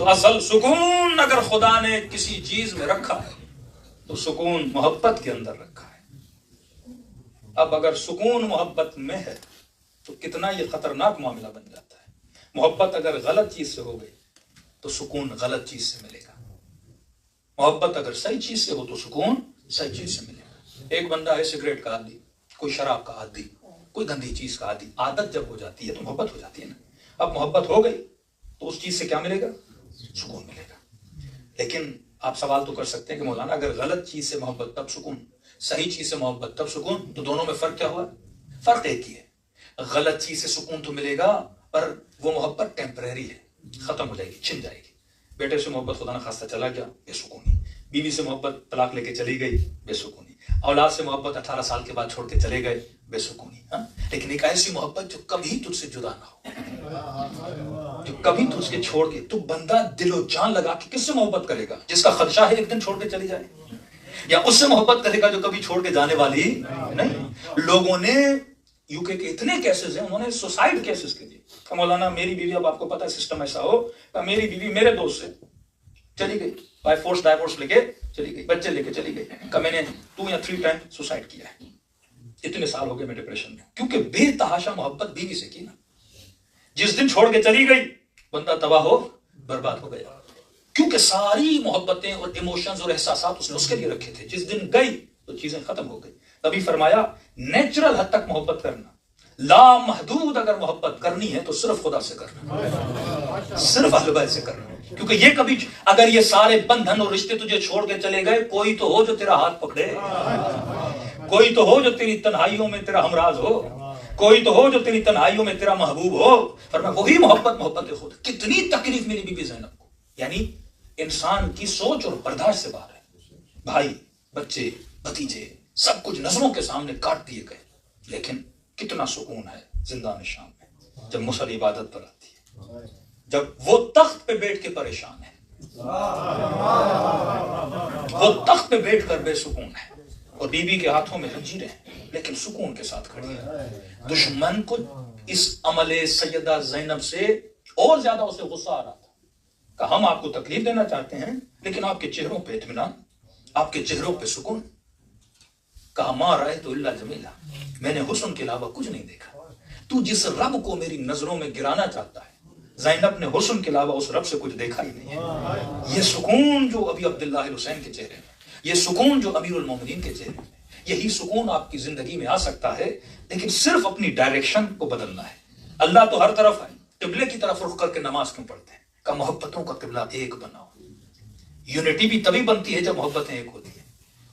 تو اصل سکون اگر خدا نے کسی چیز میں رکھا ہے تو سکون محبت کے اندر رکھا ہے۔ اب اگر سکون محبت میں ہے تو کتنا یہ خطرناک معاملہ بن جاتا ہے۔ محبت اگر غلط چیز سے ہو گئی تو سکون غلط چیز سے ملے گا، محبت اگر صحیح چیز سے ہو تو سکون صحیح چیز سے ملے گا۔ ایک بندہ ہے سگریٹ کا عادی، کوئی شراب کا عادی، کوئی گندی چیز کا عادی، عادت جب ہو جاتی ہے تو محبت ہو جاتی ہے نا۔ اب محبت ہو گئی تو اس چیز سے کیا ملے گا؟ سکون ملے گا۔ لیکن آپ سوال تو کر سکتے ہیں کہ مولانا اگر غلط چیز سے محبت تب سکون، صحیح چیز سے محبت تب سکون، تو دونوں میں فرق کیا ہوا؟ فرق ایک ہی ہے، غلط چیز سے سکون تو ملے گا پر وہ محبت ٹیمپریری ہے، ختم ہو جائے گی، چھن جائے گی۔ بیٹے سے محبت خدا نہ خواستہ چلا گیا، بے سکونی۔ بیوی سے محبت طلاق لے کے چلی گئی، بے سکونی۔ اولاد سے محبت 18 سال کے بعد چھوڑ کے چلے گئے، بے سکونی۔ ہاں، لیکن ایک ایسی محبت جو کبھی تجھ سے جدا نہ ہو، جو کبھی تجھ کے چھوڑ کے، تو بندہ دل و جان لگا کے کس سے محبت کرے گا؟ جس کا خدشہ ہے ایک دن چھوڑ کے چلی جائے، یا اس سے محبت کرے گا جو کبھی چھوڑ کے جانے والی نہیں۔ لوگوں نے یو کے اتنے کیسز ہیں، انہوں نے سوسائڈ کیسز کے دیے کہ مولانا میری بیوی، اب آپ کو پتا ہے سسٹم ایسا ہو کہ میری بیوی میرے دوست سے چلی گئی، بائی فورس ڈائیورس لے کے چلی گئی، بچے لے کے چلی گئی، کہ میں نے 2 یا 3 ٹائم سوسائڈ کیا ہے، اتنے سال ہو گئے میں ڈپریشن میں، کیونکہ بے تحاشا محبت بیوی سے کی نا۔ جس دن چھوڑ کے چلی گئی بندہ تباہ ہو برباد ہو گیا، کیونکہ ساری محبتیں اور ایموشنز اور احساسات اس نے اس کے لیے رکھے تھے۔ جس دن گئی تو چیزیں ختم ہو گئی۔ تبھی فرمایا نیچرل حد تک محبت کرنا، لا محدود اگر محبت کرنی ہے تو صرف خدا سے کرنا، صرف اہل بیت سے کرنا، کیونکہ یہ کبھی اگر یہ سارے بندھن اور رشتے تجھے چھوڑ کے چلے گئے، کوئی تو ہو جو تیرا ہاتھ پکڑے، کوئی تو ہو جو تیری تنہائیوں میں تیرا ہمراز ہو، کوئی تو ہو جو تیری تنہائیوں میں تیرا محبوب ہو۔ فرمایا وہی محبت خود۔ کتنی تکلیف ملی بی بی زینب کو، یعنی انسان کی سوچ اور برداشت سے باہر ہے۔ بھائی، بچے، بھتیجے، سب کچھ نظروں کے سامنے کاٹ دیے گئے، لیکن کتنا سکون ہے زندان شام میں جب مصلی عبادت پر آتی ہے، جب وہ تخت پہ بیٹھ کے پریشان ہے، وہ تخت پہ بیٹھ کر بے سکون ہے، اور بیوی کے ہاتھوں میں زنجیریں ہیں لیکن سکون کے ساتھ کھڑی ہے۔ دشمن کو اس عمل سیدہ زینب سے اور زیادہ اسے غصہ آ رہا تھا کہ ہم آپ کو تکلیف دینا چاہتے ہیں لیکن آپ کے چہروں پہ اطمینان، آپ کے چہروں پہ سکون۔ کہا ما رأیت الا جمیلا، میں نے حسن کے علاوہ کچھ نہیں دیکھا۔ تو جس رب کو میری نظروں میں گرانا چاہتا ہے، زینب نے حسن کے علاوہ اس رب سے کچھ دیکھا ہی نہیں ہے۔ یہ سکون جو ابی عبداللہ حسین کے چہرے میں، یہ سکون جو امیر المومنین کے چہرے میں، یہی سکون آپ کی زندگی میں آ سکتا ہے، لیکن صرف اپنی ڈائریکشن کو بدلنا ہے۔ اللہ تو ہر طرف ہے، قبلے کی طرف رخ کر کے نماز کیوں پڑھتے ہیں؟ کہ محبتوں کا قبلہ ایک بناؤ۔ یونٹی بھی تبھی بنتی ہے جب محبتیں ایک ہوتی ہیں۔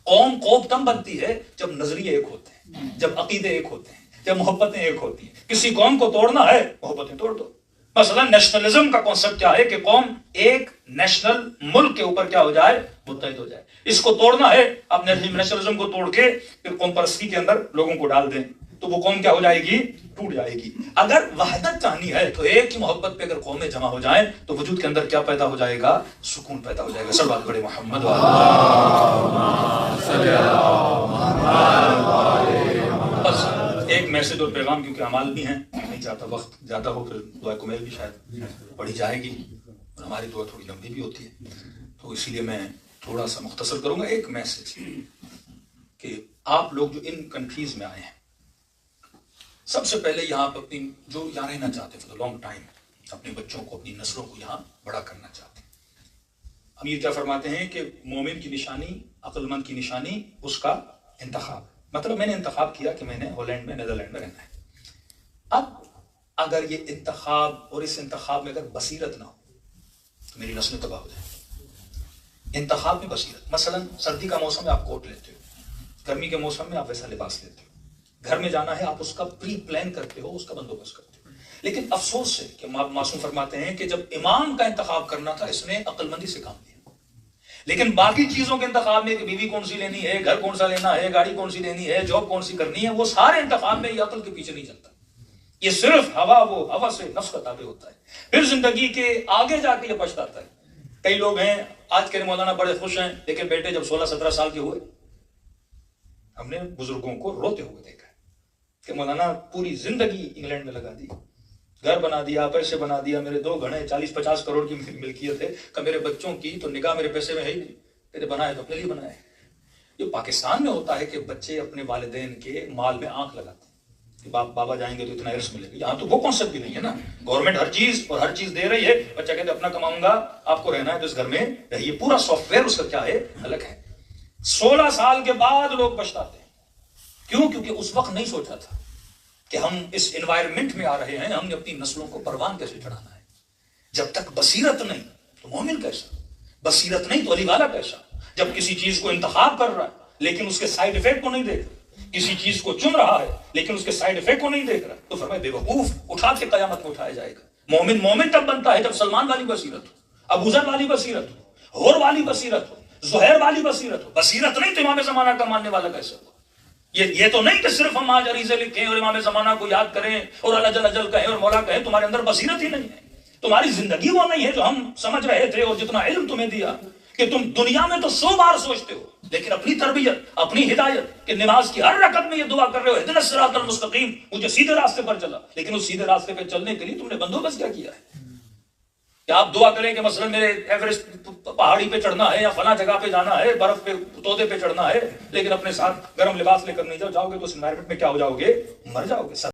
قوم تب بنتی ہے جب نظریے ایک ہوتے ہیں، جب عقیدے ایک ہوتے ہیں، جب محبتیں ایک ہوتی ہیں۔ کسی قوم کو توڑنا ہے، محبتیں توڑ دو۔ مثلا نیشنلزم کا کانسیپٹ کیا ہے کہ قوم ایک نیشنل ملک کے اوپر کیا ہو جائے، متحد ہو جائے۔ اس کو توڑنا ہے، آپ نیشنلزم کو توڑ کے پھر قوم پرستی کے اندر لوگوں کو ڈال دیں تو وہ قوم کیا ہو جائے گی، ٹوٹ جائے گی۔ اگر وحدت چاہنی ہے تو ایک ہی محبت پہ اگر قومیں جمع ہو جائیں تو وجود کے اندر کیا پیدا ہو جائے گا، سکون پیدا ہو جائے گا۔ سب بات بڑے محمد بس ایک میسج اور پیغام، کیونکہ اعمال بھی ہیں، نہیں چاہتا وقت زیادہ ہو، پھر دعا کمیل بھی شاید پڑھی جائے گی اور ہماری دعا تھوڑی لمبی بھی ہوتی ہے، تو اسی لیے میں تھوڑا سا مختصر کروں گا۔ ایک میسج کہ آپ لوگ جو ان کنٹریز میں آئے ہیں، سب سے پہلے یہاں آپ اپنی جو یہاں رہنا چاہتے ہیں فور لانگ ٹائم، اپنے بچوں کو، اپنی نسلوں کو یہاں بڑا کرنا چاہتے ہیں، امیر کیا فرماتے ہیں کہ مومن کی نشانی، عقل مند کی نشانی اس کا انتخاب۔ مطلب میں نے انتخاب کیا کہ میں نے ہالینڈ میں، نیدرلینڈ میں رہنا ہے۔ اب اگر یہ انتخاب اور اس انتخاب میں اگر بصیرت نہ ہو تو میری نسلیں تباہ ہو جائیں۔ انتخاب میں بصیرت، مثلا سردی کا موسم میں آپ کوٹ لیتے ہو، گرمی کے موسم میں آپ ویسا لباس لیتے ہو، گھر میں جانا ہے آپ اس کا پری پلان کرتے ہو، اس کا بندوبست کرتے ہو۔ لیکن افسوس ہے کہ معصوم فرماتے ہیں کہ جب امام کا انتخاب کرنا تھا اس نے عقل مندی سے کام لیا، لیکن باقی چیزوں کے انتخاب میں کہ بیوی کون سی لینی ہے، گھر کون سا لینا ہے، گاڑی کون سی لینی ہے، جاب کون سی کرنی ہے، وہ سارے انتخاب میں یہ عقل کے پیچھے نہیں چلتا، یہ صرف ہوا سے نفس کا تابع ہوتا ہے۔ پھر زندگی کے آگے جا کے یہ پچھتاتا ہے۔ کئی لوگ ہیں آج کے مولانا بڑے خوش ہیں، لیکن بیٹے جب 16-17 سال کے ہوئے، ہم نے بزرگوں کو روتے ہوئے دیکھا کہ مولانا پوری زندگی انگلینڈ میں لگا دی، گھر بنا دیا، پیسے بنا دیا، میرے 2 گھڑے 40-50 کروڑ کی ملکیت ہے، کہ میرے بچوں کی تو نگاہ میرے پیسے میں ہے ہی نہیں، میرے بنائے تو اپنے لیے بنائے۔ یہ پاکستان میں ہوتا ہے کہ بچے اپنے والدین کے مال میں آنکھ لگاتے ہیں کہ بابا جائیں گے تو اتنا عرص ملے گا۔ یہاں تو وہ کانسیپٹ بھی نہیں ہے نا، گورنمنٹ ہر چیز دے رہی ہے، بچہ کہتے اپنا کماؤں گا، آپ کو رہنا ہے تو اس گھر میں رہیے، پورا سافٹ ویئر اس کا کیا ہے، الگ ہے۔ 16 سال کے بعد لوگ پچھتاتے ہیں، کیوں؟ کیونکہ اس وقت نہیں سوچا تھا کہ ہم اس انوائرمنٹ میں آ رہے ہیں، ہم نے اپنی نسلوں کو پروان کیسے چڑھانا ہے۔ جب تک بصیرت نہیں تو مومن کیسا، بصیرت نہیں تو علی والا کیسا؟ جب کسی چیز کو انتخاب کر رہا ہے لیکن اس کے سائیڈ افیکٹ کو نہیں دیکھ رہا، کسی چیز کو چن رہا ہے لیکن اس کے سائیڈ افیکٹ کو نہیں دیکھ رہا، تو فرمائے بے وقوف، اٹھا کے قیامت میں اٹھایا جائے گا۔ مومن تب بنتا ہے جب سلمان والی بصیرت ہو، ابو ذر والی بصیرت ہو، ہور والی بصیرت ہو، زہیر والی بصیرت ہو۔ بصیرت نہیں تو امام زمانہ کا ماننے والا کیسے ہو؟ یہ تو نہیں کہ صرف ہم آج عریضے لکھیں اور امام زمانہ کو یاد کریں اور اللہ جل جل کہیں اور مولا کہیں، تمہارے اندر بصیرت ہی نہیں ہے، تمہاری زندگی وہ نہیں ہے جو ہم سمجھ رہے تھے، اور جتنا علم تمہیں دیا کہ تم دنیا میں تو 100 بار سوچتے ہو، لیکن اپنی تربیت، اپنی ہدایت کہ نماز کی ہر رکعت میں یہ دعا کر رہے ہو اہدنا الصراط المستقیم، مجھے سیدھے راستے پر چلا، لیکن اس سیدھے راستے پہ چلنے کے لیے تم نے بندوبست کیا کیا ہے؟ کہ آپ دعا کریں کہ مثلا میرے ایوریسٹ پہاڑی پہ چڑھنا ہے یا فلاں جگہ پہ جانا ہے، برف پہ تودے پہ چڑھنا ہے، لیکن اپنے ساتھ گرم لباس لے کر نہیں جاؤ گے تو اس انوائرمنٹ میں کیا ہو جاؤ گے؟ مر جاؤ گے۔